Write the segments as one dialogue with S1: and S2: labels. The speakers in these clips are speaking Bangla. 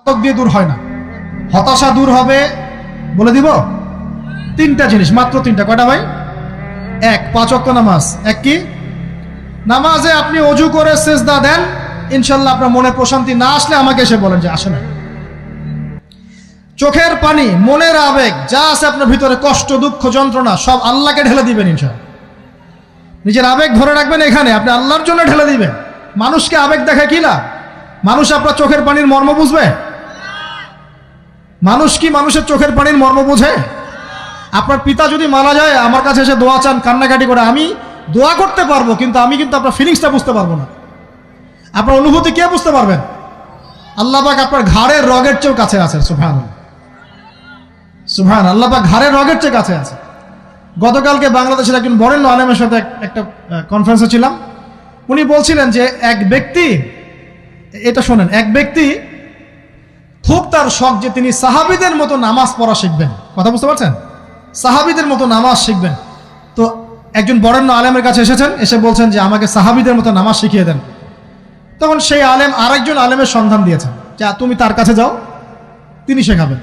S1: দিয়ে দূর হয় না। হতাশা দূর হবে, বলে দিব তিনটা জিনিস, মাত্র তিনটা। কয়টা ভাই? এক, 5 ওয়াক্ত নামাজ। এক কি? নামাজে আপনি অজু করে সেজদা দেন, ইনশাল্লাহ আপনার মনে প্রশান্তি না আসলে আমাকে এসে বলেন যে আসে না। চোখের পানি, মনের আবেগ যা আছে আপনার ভিতরে, কষ্ট, দুঃখ, যন্ত্রণা, সব আল্লাহকে ঢেলে দিবেন ইনশাল্লাহ। নিজের আবেগ ধরে রাখবেন এখানে, আপনি আল্লাহর জন্য ঢেলে দিবেন। মানুষকে আবেগ দেখা কি লাভ? মানুষ আপনার চোখের পানির মর্ম বুঝবে? মানুষ কি মানুষের চোখের পানির মর্ম বুঝে? আপনার পিতা যদি মারা যায়, আমার কাছে এসে দোয়া চান কান্নাকাটি করে, আমি দোয়া করতে পারবো, কিন্তু আমি কিন্তু আপনার ফিলিংসটা বুঝতে পারবো না। আপনার অনুভূতি কে বুঝতে পারবেন? আল্লাহ পাক আপনার ঘাড়ের রগের চেয়েও কাছে আছে। সুবহানাল্লাহ, সুবহানাল্লাহ, আল্লাহ পাক ঘাড়ের রগের চেয়ে কাছে আছে। গতকালকে বাংলাদেশের একজন বরেণ্য আলেমের সাথে একটা কনফারেন্সে ছিলাম। উনি বলছিলেন যে এক ব্যক্তি, এটা শোনেন, এক ব্যক্তি খুব তার শখ যে তিনি সাহাবীদের মতো নামাজ পড়া শিখবেন। কথা বুঝতে পারছেন? সাহাবীদের মতো নামাজ শিখবেন। তো একজন বরেণ্য আলেমের কাছে এসেছেন, এসে বলছেন যে আমাকে সাহাবীদের মতো নামাজ শিখিয়ে দেন। তখন সেই আলেম আরেকজন আলেমের সন্ধান দিয়েছেন, যে তুমি তার কাছে যাও, তিনি শেখাবেন।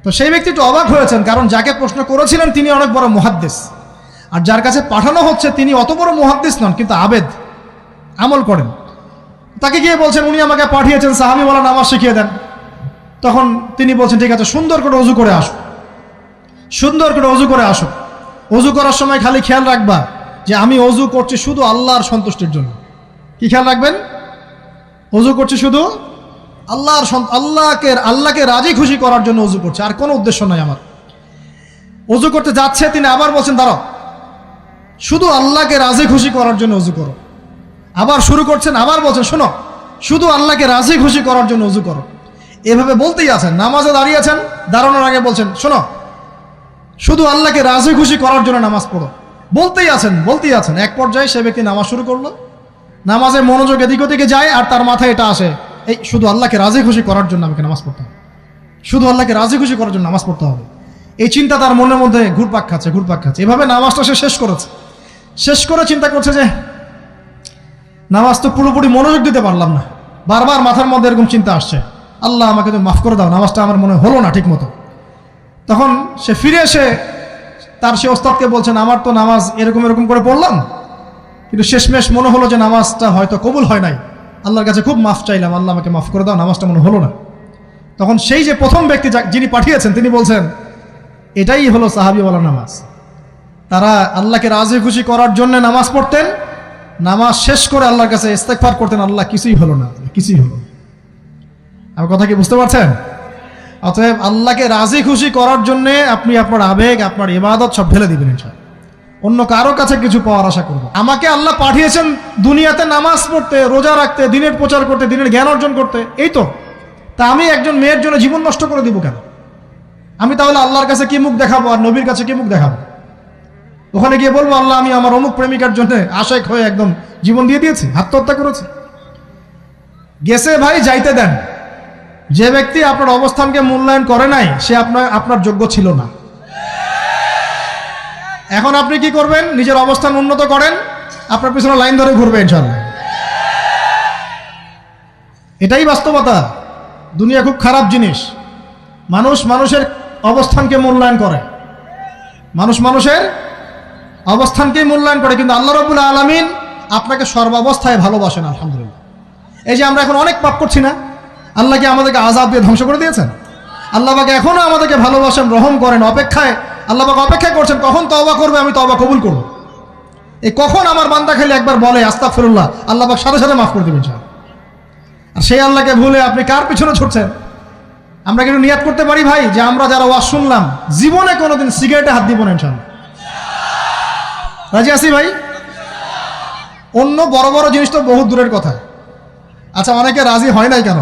S1: তো সেই ব্যক্তি একটু অবাক হয়েছেন, কারণ যাকে প্রশ্ন করেছিলেন তিনি অনেক বড় মুহাদ্দিস, আর যার কাছে পাঠানো হচ্ছে তিনি অত বড় মুহাদ্দিস নন, কিন্তু আবেদ, আমল করেন। তাকে গিয়ে বলছেন উনি আমাকে পাঠিয়েছেন সাহাবী বলা নামাজ শিখিয়ে দেন। তখন তিনি বলছেন ঠিক আছে, সুন্দর করে অজু করে আসো, সুন্দর করে অজু করে আসো। অজু করার সময় খালি খেয়াল রাখবা যে আমি অজু করছি শুধু আল্লাহর সন্তুষ্টির জন্য। কি খেয়াল রাখবেন? অজু করছি শুধু আল্লাহকে রাজি খুশি করার জন্য অজু করছে, আর কোনো উদ্দেশ্য নাই আমার। অজু করতে যাচ্ছে, তিনি আবার বলছেন দাঁড়াও, শুধু আল্লাহকে রাজি খুশি করার জন্য অজু করো। আবার শুরু করছেন, আবার বলছেন শোনো, শুধু আল্লাহকে রাজি খুশি করার জন্য অজু করো। এভাবে বলতেই আছেন। নামাজে দাঁড়িয়েছেন, দাঁড়ানোর আগে বলছেন শোনো, শুধু আল্লাহকে রাজি খুশি করার জন্য নামাজ পড়ো। বলতেই আছেন। এক পর্যায়ে সে ব্যক্তি নামাজ শুরু করলো, নামাজে মনোযোগ এদিক ওদিকে যায়, আর তার মাথায় এটা আসে, এই শুধু আল্লাহকে রাজি খুশি করার জন্য আমাকে নামাজ পড়তে হবে, শুধু আল্লাহকে রাজি খুশি করার জন্য নামাজ পড়তে হবে। এই চিন্তা তার মনের মধ্যে ঘুরপাক খাচ্ছে। এভাবে নামাজটা সে শেষ করেছে। শেষ করে চিন্তা করছে যে নামাজ তো পুরোপুরি মনোযোগ দিতে পারলাম না। বারবার মাথার মধ্যে এরকম চিন্তা আসছে, আল্লাহ আমাকে তো মাফ করে দাও, নামাজটা আমার মনে হলো না ঠিক মতো। তখন সে ফিরে এসে তার সে ওস্তাদকে বলছেন আমার তো নামাজ এরকম করে পড়লাম, কিন্তু শেষমেশ মনে হলো যে নামাজটা হয়তো কবুল হয় নাই, আল্লাহর কাছে খুব মাফ চাইলাম, আল্লাহ আমাকে মাফ করে দাও, নামাজটা মনে হলো না। তখন সেই যে প্রথম ব্যক্তি যিনি পাঠিয়েছেন তিনি বলছেন এটাই হলো সাহাবীওয়ালা নামাজ। তারা আল্লাহকে রাজি খুশি করার জন্য নামাজ পড়তেন, নামাজ শেষ করে আল্লাহর কাছে ইস্তেগফার করতেন, আল্লাহ কিছুই হলো না, কিছুই হলো না। আমার কথা কি বুঝতে পারছেন? অতএব আল্লাহকে রাজি খুশি করার জন্যে আপনি আপনার আবেগ, আপনার ইবাদত সব ঢেলে দিবেন ইনশাআল্লাহ। অন্য কারো কাছে কিছু পাওয়ার আশা করব। আমাকে আল্লাহ পাঠিয়েছেন দুনিয়াতে নামাজ পড়তে, রোজা রাখতে, দিনের প্রচার করতে, দিনের জ্ঞান অর্জন করতে, এই তো। তা আমি একজন মেয়ের জন্য জীবন নষ্ট করে দিব কেন? আমি তাহলে আল্লাহর কাছে কি মুখ দেখাবো, আর নবীর কাছে কি মুখ দেখাবো? ওখানে গিয়ে বলবো আল্লাহ আমি আমার অমুক প্রেমিকার জন্য আশেক হয়ে একদম জীবন দিয়ে দিয়েছি, আত্মহত্যা করেছি। গেছে ভাই, যাইতে দেন। যে ব্যক্তি আপনার অবস্থানকে মূল্যায়ন করে নাই সে আপনার যোগ্য ছিল না। এখন আপনি কি করবেন? নিজের অবস্থান উন্নত করেন, আপনার পিছনে লাইন ধরে ঘুরবে ইনশাআল্লাহ। এটাই বাস্তবতা। দুনিয়া খুব খারাপ জিনিস। মানুষের অবস্থানকে মূল্যায়ন করে, মানুষের অবস্থানকে মূল্যায়ন করে, কিন্তু আল্লাহ রাব্বুল আলামিন আপনাকে সর্বাবস্থায় ভালোবাসেন। আলহামদুলিল্লাহ। এই যে আমরা এখন অনেক পাপ করছি না, আল্লাহ কি আমাদেরকে আযাব দিয়ে ধ্বংস করে দিয়েছেন? আল্লাহ পাক এখনো আমাদেরকে ভালোবাসেন, রহম করেন, আল্লাহ পাক অপেক্ষা করছেন কখন তওবা করবে, আমি তওবা কবুল করব। এই কখন আমার বান্দা খালি একবার বলে আস্তাগফিরুল্লাহ, আল্লাহ পাক সাথে সাথে মাফ করে দিবেন ইনশাআল্লাহ। আর সেই আল্লাহকে ভুলে আপনি কার পিছনে ছুটছেন? আমরা কিন্তু নিয়াত করতে পারি ভাই যে আমরা যারা ওয়াজ শুনলাম জীবনে কোনোদিন সিগারেটে হাত দিব না ইনশাআল্লাহ। রাজি আছি ভাই? অন্য বড় বড় জিনিস তো বহুত দূরের কথা। আচ্ছা, অনেকে রাজি হয় নাই কেন?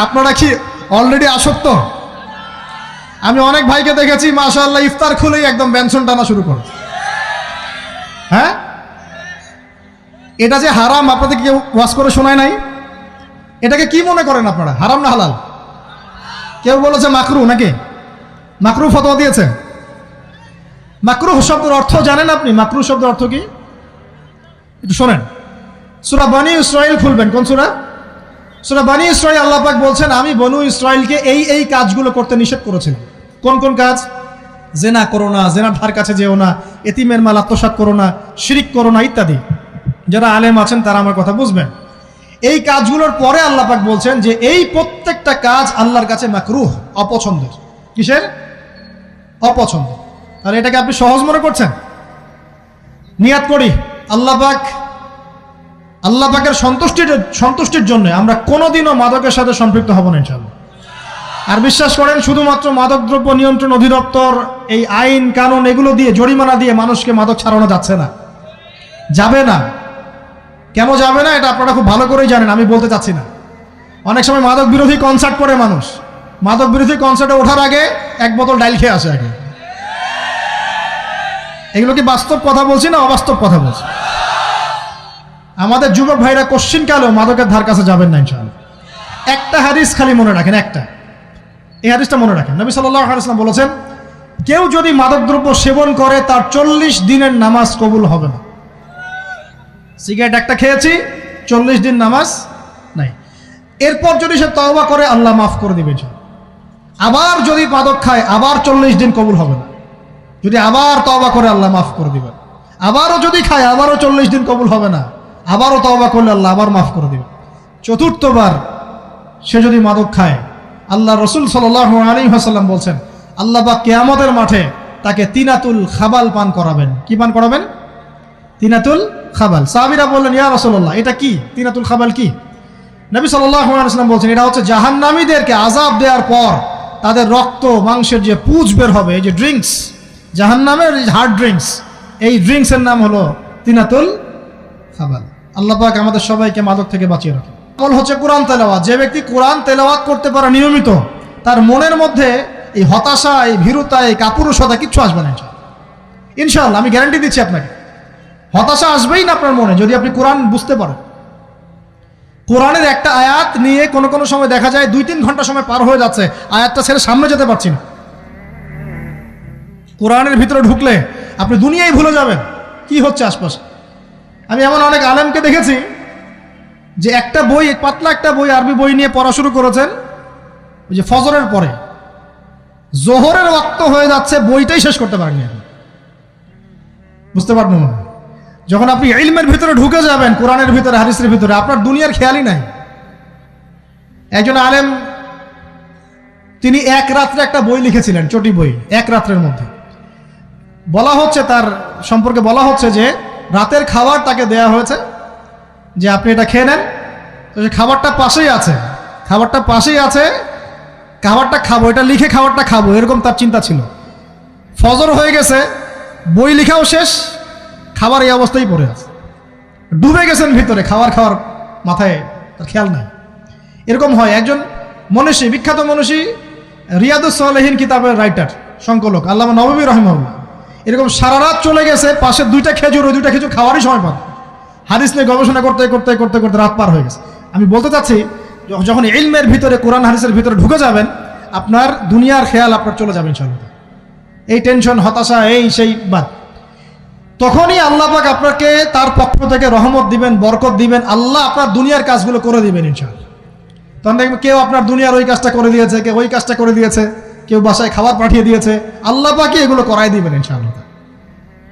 S1: আপনারা কি অলরেডি আসক্ত? আমি অনেক ভাইকে দেখেছি মাশাআল্লাহ ইফতার খুলেই একদম বেনসন টানা শুরু করে। হ্যাঁ, এটা যে হারাম আপনাদের কেউ ওয়াজ করে শোনায় নাই? এটাকে কি মনে করেন আপনারা, হারাম না হালাল? কেউ বলেছে মাকরু, নাকি মাকরু ফতোয়া দিয়েছে? মাকরুহ শব্দের অর্থ জানেন আপনি? মাকরুহ শব্দের অর্থ কি একটু শোনেন। সূরা বনী ইসরাঈল খুলবেন। কোন সূরা? সূরা বনী ইসরাঈল আল্লাহ পাক বলছেন, আমি বনু ইসরাঈলকে এই কাজগুলো করতে নিষেধ করেছিলাম। কোন কোন কাজ? জেনা করো না, জেনার ধার কাছে যেও না, এতিমের মাল আত্মসাৎ করো না, শিরিক করো না ইত্যাদি। যারা আলেম আছেন তারা আমার কথা বুঝবেন। এই কাজগুলোর পরে আল্লাহ পাক বলছেন যে এই প্রত্যেকটা কাজ আল্লাহর কাছে মাকরুহ, অপছন্দের। কিসের? অপছন্দ। আর এটাকে আপনি সহজ মনে করছেন? নিয়াত করি আল্লাহ পাকের সন্তুষ্টির জন্য আমরা কোনোদিনও মাদকের সাথে সম্পৃক্ত হব না ইনশাআল্লাহ। আর বিশ্বাস করেন, শুধুমাত্র মাদকদ্রব্য নিয়ন্ত্রণ অধিদপ্তর এই আইন কানুন এগুলো দিয়ে, জরিমানা দিয়ে মানুষকে মাদক ছাড়ানো যাচ্ছে না, যাবে না। কেন যাবে না এটা আপনারা খুব ভালো করেই জানেন, আমি বলতে চাচ্ছি না। অনেক সময় মাদক বিরোধী কনসার্ট করে মানুষ, মাদক বিরোধী কনসার্টে ওঠার আগে এক বোতল ডাইল খেয়ে আসে আগে। এগুলো কি বাস্তব কথা বলছি না অবাস্তব কথা বলছি? আমাদের যুবক ভাইরা কোশ্চিন কালেও মাদকের ধার কাছে যাবেন না ইনশাআল্লাহ। একটা হাদিস খালি মনে রাখেন, এই হাদিসটা মনে রাখেন। নবী সাল্লাল্লাহু আলাইহি ওয়াসাল্লাম বলেছেন, কেউ যদি মাদকদ্রব্য সেবন করে তার 40 দিনের নামাজ কবুল হবে না। সিগারেট একটা খেয়েছি, 40 দিন নামাজ নাই। এরপর যদি সে তওবা করে আল্লাহ মাফ করে দিবেন। আবার যদি মাদক খায় আবার 40 দিন কবুল হবে না। যদি আবার তওবা করে আল্লাহ মাফ করে দিবেন। আবারও যদি খায় আবারও 40 দিন কবুল হবে না। আবারও তওবা করলে আল্লাহ আবার মাফ করে দিবেন। চতুর্থবার সে যদি মাদক খায়, আল্লাহ রসুল সাল্লাল্লাহু আলাইহি ওয়াসাল্লাম বলছেন, আল্লাহ পাক কিয়ামতের মাঠে তাকে তিনাতুল খাবাল পান করাবেন। কি পান করাবেন? তিনাতুল খাবাল। সাহাবীরা বললেন, ইয়া রাসূলুল্লাহ, এটা কি? তিনাতুল খাবাল কি? নবী সাল্লাল্লাহু আলাইহি ওয়াসাল্লাম বলছেন, এটা হচ্ছে জাহান্নামীদেরকে আযাব দেওয়ার পর তাদের রক্ত মাংসের যে পুঁজ বের হবে, এই যে ড্রিঙ্কস, জাহান্নামের হার্ড ড্রিঙ্কস, এই ড্রিঙ্কসের নাম হলো তিনাতুল খাবাল। আল্লাহ পাক আমাদের সবাইকে মাদক থেকে বাঁচিয়ে রাখেন। আমল হচ্ছে কোরআন তেলাওয়াত। যে ব্যক্তি কোরআন তেলাওয়াত করতে পারে নিয়মিত, তার মনের মধ্যে এই হতাশা, এই ভীরুতা, এই কাপুরুষতা কিচ্ছু আসবে না ইনশাআল্লাহ। আমি গ্যারান্টি দিচ্ছি আপনাকে, হতাশা আসবেই না আপনার মনে যদি আপনি কোরআন বুঝতে পারেন। কোরআনের একটা আয়াত নিয়ে কোনো সময় দেখা যায় 2-3 ঘন্টা সময় পার হয়ে যাচ্ছে, আয়াতটা ছেড়ে সামনে যেতে পারছি না। কোরআনের ভিতরে ঢুকলে আপনি দুনিয়ায় ভুলে যাবেন কি হচ্ছে আশপাশে। আমি এমন অনেক আলেমকে দেখেছি যে একটা বই, পাতলা একটা বই, আরবি বই নিয়ে পড়া শুরু করেছেন, ওই যে ফজরের পরে জোহরের ওয়াক্ত হয়ে যাচ্ছে, বইটাই শেষ করতে পারেননি। বুঝতে পারবেন না? যখন আপনি ইলমের ভিতরে ঢুকে যাবেন, কোরআনের ভিতরে, হাদিসের ভিতরে, আপনার দুনিয়ার খেয়ালই নাই। একজন আলেম, তিনি এক রাত্রে একটা বই লিখেছিলেন, চটি বই, এক রাত্রের মধ্যে। বলা হচ্ছে, তার সম্পর্কে বলা হচ্ছে যে রাতের খাবার তাকে দেয়া হয়েছে যে আপনি এটা খেয়ে নেন। তো সে খাবারটা পাশেই আছে, খাবারটা খাবো, এটা লিখে খাবারটা খাবো, এরকম তার চিন্তা ছিল। ফজর হয়ে গেছে, বই লেখাও শেষ, খাবার এই অবস্থায় পড়ে আছে, ডুবে গেছেন ভিতরে, খাওয়ার মাথায় তার খেয়াল নাই। এরকম হয়। একজন মনীষী, বিখ্যাত মনীষী, রিয়াদুস সালেহীন কিতাবের রাইটার, সংকলক আল্লামা নববী রাহিমাহুল্লাহ, এরকম সারা রাত চলে গেছে, পাশে 2টা খেজুর, ওই 2টা খেজুর খাওয়ারই সময় পান। হাদিস নিয়ে গবেষণা করতে রাত পার হয়ে গেছে। আমি বলতে চাচ্ছি, যখন ইলমের ভিতরে, কোরআন হাদিসের ভিতরে ঢুকে যাবেন, আপনার দুনিয়ার খেয়াল আপনার চলে যাবে ইনশাআল্লাহ। এই টেনশন, হতাশা, এই সেই বাদ। তখনই আল্লাহ পাক আপনাকে তার পক্ষ থেকে রহমত দিবেন, বরকত দিবেন, আল্লাহ আপনার দুনিয়ার কাজগুলো করে দিবেন ইনশাআল্লাহ। তখন দেখবেন কেউ আপনার দুনিয়ার ওই কাজটা করে দিয়েছে, কেউ ওই কাজটা করে দিয়েছে, কেউ বাসায় খাবার পাঠিয়ে দিয়েছে, আল্লাহ পাকই এগুলো করাই দিবেন ইনশাআল্লাহ।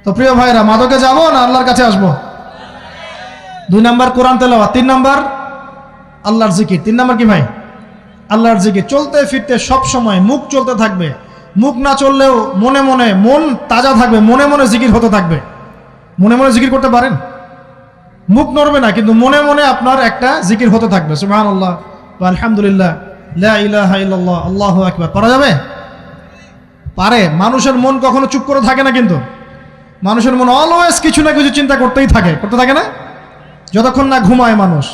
S1: তো প্রিয় ভাইরা, মাদকে যাবো না আল্লাহর কাছে আসবো? 2 নাম্বার কোরআন তেলাওয়াত, 3 নাম্বার আল্লাহর জিকির। 3 নাম্বার কি ভাই? আল্লাহর জিকির। চলতে ফিরতে সব সময় মুখ চলতে থাকবে, মুখ না চললেও মনে মনে মন তাজা থাকবে, মনে মনে জিকির হতে থাকবে। মনে মনে জিকির করতে পারেন? মুখ নড়বে না, কিন্তু মনে মনে আপনার একটা জিকির হতে থাকবে, সুবহানাল্লাহ ওয়া আলহামদুলিল্লাহ, লা ইলাহা ইল্লাল্লাহ, আল্লাহু আকবার। পারা যাবে? পারে। মানুষের মন কখনো চুপ করে থাকে না, কিন্তু মানুষের মন অলওয়েজ কিছু না কিছু চিন্তা করতে থাকে না, যতক্ষণ না ঘুমায় মানুষ।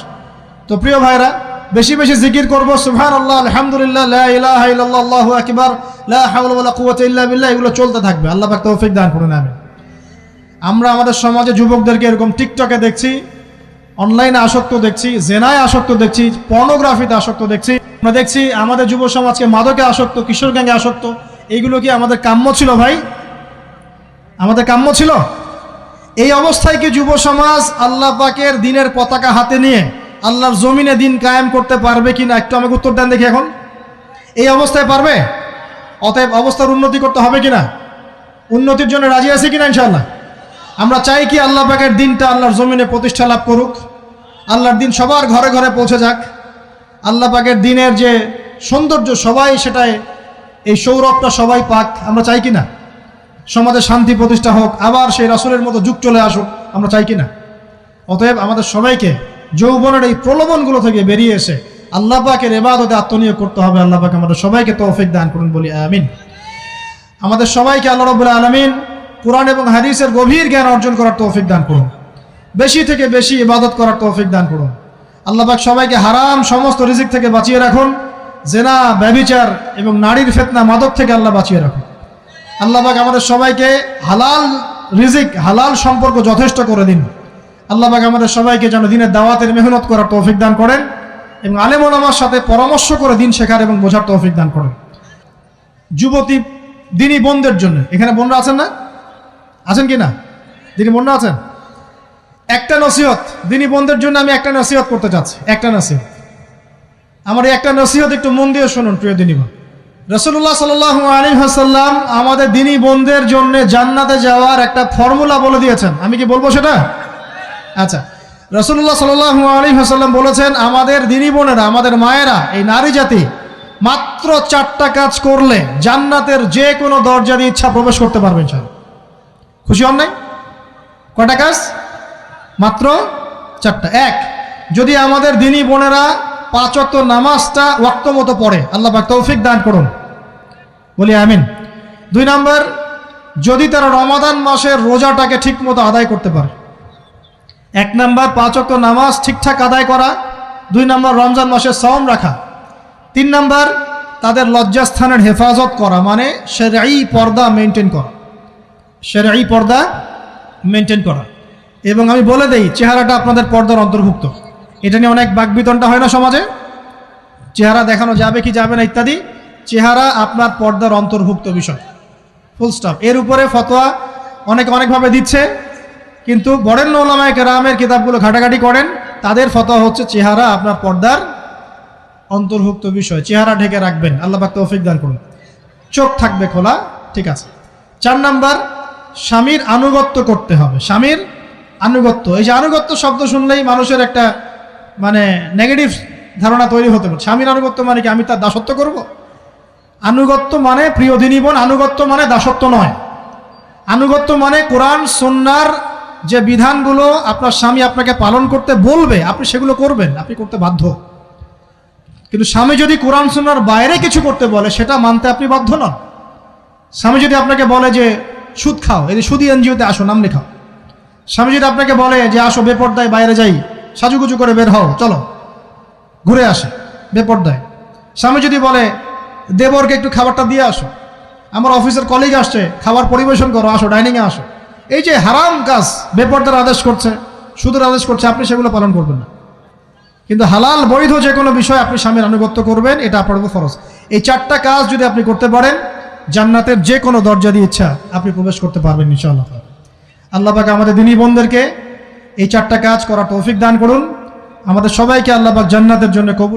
S1: তো প্রিয় ভাইরা, বেশি বেশি জিকির করবো, সুবহানাল্লাহ, আলহামদুলিল্লাহ, লা ইলাহা ইল্লাল্লাহ, আল্লাহু আকবার, লা হাওলা ওয়ালা কুওয়াতা ইল্লা বিল্লাহ, এগুলো চলতে থাকবে। আল্লাহ পাক তৌফিক দান করুন, আমিন। আমরা আমাদের সমাজে যুবকদেরকে এরকম টিকটকে দেখছি, অনলাইনে আসক্ত দেখছি, জেনায় আসক্ত দেখছি, পর্নোগ্রাফিতে আসক্ত দেখছি। আমরা দেখছি আমাদের যুব সমাজকে মাদকে আসক্ত, কিশোর গ্যাংয়ে আসক্ত। এইগুলো কি আমাদের কাম্য ছিল ভাই? আমাদের কাম্য ছিল? এই অবস্থায় কি যুব সমাজ আল্লাহ পাকের দ্বীনের পতাকা হাতে নিয়ে আল্লাহর জমিনে দিন কায়েম করতে পারবে কিনা একটু আমাকে উত্তর দেন দেখি। এখন এই অবস্থায় পারবে? অতএব অবস্থার উন্নতি করতে হবে কিনা? উন্নতির জন্য রাজি আছি কিনা ইনশাআল্লাহ? আমরা চাই কি আল্লাহ পাকের দিনটা আল্লাহর জমিনে প্রতিষ্ঠা লাভ করুক, আল্লাহর দিন সবার ঘরে ঘরে পৌঁছে যাক, আল্লাহ পাকের দিনের যে সৌন্দর্য সবাই সেটাই, এই সৌরভটা সবাই পাক, আমরা চাই কিনা? সমাজে শান্তি প্রতিষ্ঠা হোক, আবার সেই রাসূলের মতো যুগ চলে আসুক, আমরা চাই কিনা? অতএব আমাদের সবাইকে যৌবনের এই প্রলোভনগুলো থেকে বেরিয়ে এসে আল্লাহ পাকের ইবাদতে আত্মনিয়োগ করতে হবে। আল্লাহ পাক আমাদের সবাইকে তৌফিক দান করুন, বলি আমিন। আমাদের সবাইকে আল্লাহ রাব্বুল আলামিন কুরআন এবং হাদিসের গভীর জ্ঞান অর্জন করার তৌফিক দান করুন, বেশি থেকে বেশি ইবাদত করার তৌফিক দান করুন। আল্লাহ পাক সবাইকে হারাম সমস্ত রিজিক থেকে বাঁচিয়ে রাখুন, জেনা, ব্যভিচার এবং নারীর ফিতনা, মাদক থেকে আল্লাহ বাঁচিয়ে রাখুন। আল্লাহ পাক আমাদের সবাইকে হালাল রিজিক, হালাল সম্পর্ক যথেষ্ট করে দিন। আল্লাহ পাক আমাদের সবাইকে যেন দিনের দাওয়াতের মেহনত করার তৌফিক দান করেন এবং আলেম ওলামার সাথে পরামর্শ করে দিন শেখার এবং বোঝার তৌফিক দান করেন। যুবতী দিনী বোনদের জন্য, এখানে বোনরা আছেন না? আছেন কি না? দিনী বোনরা আছেন? একটা নসিহত দিনী বোনদের জন্য আমি একটা নসিহত করতে চাচ্ছি, একটা নসিহত। আমার এই একটা নসিহত একটু মন দিয়ে শুনুন প্রিয় দিনী বোন। রাসূলুল্লাহ সাল্লাল্লাহু আলাইহি ওয়াসাল্লাম আমাদের দিনী বোনদের জন্য জান্নাতে যাওয়ার একটা ফর্মুলা বলে দিয়েছেন। আমি কি বলবো সেটা? আচ্ছা, রাসূলুল্লাহ সাল্লাল্লাহু আলাইহি ওয়াসাল্লাম বলেছেন আমাদের দিনী বোনেরা, আমাদের মায়েরা, এই নারী জাতি মাত্র 4টা কাজ করলে জান্নাতের যে কোনো দরজা দিয়ে ইচ্ছা প্রবেশ করতে পারবে ইনশাআল্লাহ। খুশি হন নাই? কয়টা কাজ? মাত্র 4টা। এক, যদি আমাদের দিনী বোনেরা 5 ওয়াক্ত নামাজটা ওয়াক্ত মতো পড়ে, আল্লাহ পাক তৌফিক দান করুন, বলি আমিন। 2 নাম্বার, যদি তারা রমাদান মাসের রোজাটাকে ঠিক মতো আদায় করতে পারে। 1 নাম্বার 5 ওয়াক্ত নামাজ ঠিকঠাক আদায় করা, 2 নাম্বার রমজান মাসে সাওম রাখা, 3 নাম্বার তাদের লজ্জাস্থানের হেফাজত করা, মানে শরঈ পর্দা মেনটেন করা, শরঈ পর্দা মেনটেন করা। এবং আমি বলে দেই, চেহারাটা আপনাদের পর্দার অন্তর্ভুক্ত। এটা নিয়ে অনেক বাকবিতণ্ডা হয় না সমাজে, চেহারা দেখানো যাবে কি যাবে না ইত্যাদি। চেহারা আপনার পর্দার অন্তর্ভুক্ত বিষয়, ফুল স্টপ। এর উপরে ফতোয়া অনেকে অনেকভাবে দিচ্ছে, কিন্তু বরেণ্য উলামায়ে কেরামের কিতাবগুলো ঘাটাঘাটি করেন, তাদের ফতোয়া হচ্ছে চেহারা আপনার পর্দার অন্তর্ভুক্ত বিষয়, চেহারা ঢেকে রাখবেন, আল্লাহ পাক তৌফিক দান করুন। চোখ থাকবে খোলা, ঠিক আছে। 4 নাম্বার, স্বামীর আনুগত্য করতে হবে। স্বামীর আনুগত্য, এই যে আনুগত্য শব্দ শুনলেই মানুষের একটা মানে নেগেটিভ ধারণা তৈরি হতে পারে। স্বামীর আনুগত্য মানে কি আমি তার দাসত্ব করব? আনুগত্য মানে, প্রিয় দিনী বোন, আনুগত্য মানে দাসত্ব নয়। আনুগত্য মানে কোরআন সুন্নাহর যে বিধানগুলো আপনার স্বামী আপনাকে পালন করতে বলবে, আপনি সেগুলো করবেন, আপনি করতে বাধ্য। কিন্তু স্বামী যদি কোরআন সুন্নাহর বাইরে কিছু করতে বলে, সেটা মানতে আপনি বাধ্য নন। স্বামী যদি আপনাকে বলে যে সুদ খাও, এই যে সুদী এনজিওতে আসো, নাম লেখাও। স্বামী যদি আপনাকে বলে যে আসো বেপর্দায় বাইরে যাই, সাজুগুজু করে বের হও, চলো ঘুরে আসে বেপর্দায়। স্বামী যদি বলে দেবরকে একটু খাবারটা দিয়ে আসো, আমার অফিসের কলিগ আসছে, খাবার পরিবেশন করো, আসো ডাইনিংয়ে আসো, এই যে হারাম কাজ, বেপর্দার আদেশ করছে, সুদের আদেশ করছে, আপনি সেগুলো পালন করবেন না। কিন্তু হালাল বৈধ যে কোনো বিষয় আপনি স্বামীর আনুগত্য করবেন, এটা আপনার উপর ফরজ। এই 4টা কাজ যদি আপনি করতে পারেন, জান্নাতের যে কোনো দরজা দিয়ে ইচ্ছা আপনি প্রবেশ করতে পারবেন ইনশাআল্লাহ। আল্লাহ পাক আমাদের দিনী বোনদেরকে এই 4টা কাজ করার তৌফিক দান করুন। আমাদের সবাইকে আল্লাহ পাক জান্নাতের জন্য কবুল